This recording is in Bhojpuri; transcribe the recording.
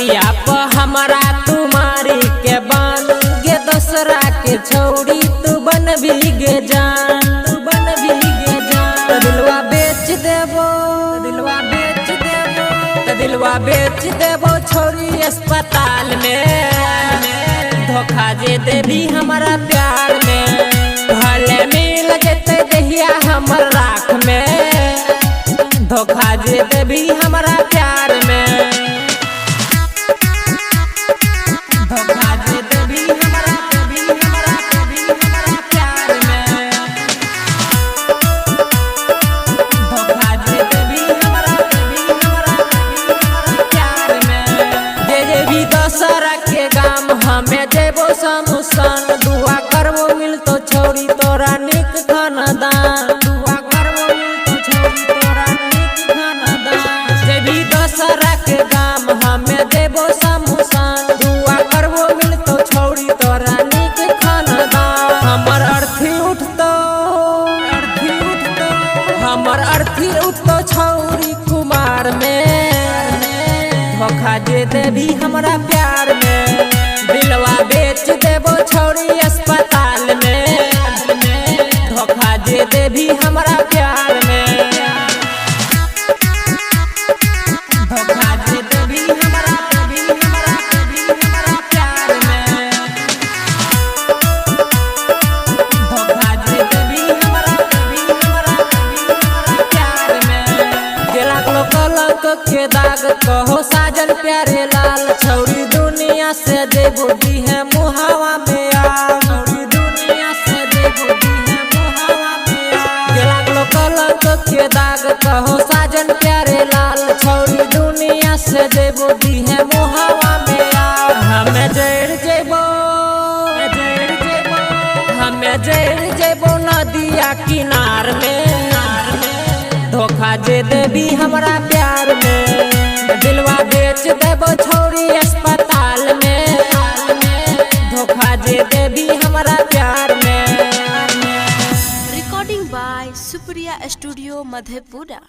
बतिया प हमारा तुम्हारी के बन गे दूसरा के छौड़ी तू बन भी गे जान, तू बन भी गे जान। तो दिलवा बेच देबो, दिलवा बेच देबो, तो दिलवा बेच देबो छौड़ी अस्पताल में। धोखा जे देबी हमारा प्यार में, भले मिल जेते दहिया हमर राख में। धोखा जे देबी हमारा प्यार में, धोखा जे देबी हमारा प्यार में। धोखा जे देबी हमारा प्यार में। जे देबी दूसरा के गाम हमें देबो समुसन। दुआ करबो मिलतो छौड़ी तोरा निक खानदान, दुआ करबो मिलतो छौड़ी तोरा निक खानदान। जेबी दूसरा के गाम हमें देबो समुसन। दुआ करबो मिलतो छौड़ी तोरा निक खानदान। हमर अर्थी उठतो, अर्थी उठतो, हमर अर्थी उठतो छौड़ी कुमार में। धोखा जे देबी हमरा प्यार में, दिलवा बेच देबो छौड़ी अस्पताल में। धोखा जे देबी हमरा प्यार में, धोखा जे देबी हमरा प्यार में। धोखा जे देबी हमरा प्यार में। गेला कलंक के दाग कहो साजन प्यारे लाल। छौड़ी दुनिया से देबो दी है मुहावा में आग, छौड़ी दुनिया से देबो दी है मुहावा में आग। गेला कलंक के दाग कहो साजन प्यारे लाल। छौड़ी दुनिया से देबो दी है मुहावा में आग। हमें जड़ जेबो, हमें जड़ जेबो नदिया किनार में। धोखा जे देबी हमरा प्यार में, दिलवा बेच देबो छौड़ी अस्पताल में। धोखा जे देबी हमरा प्यार में। Recording by Supriya studio Madhepura.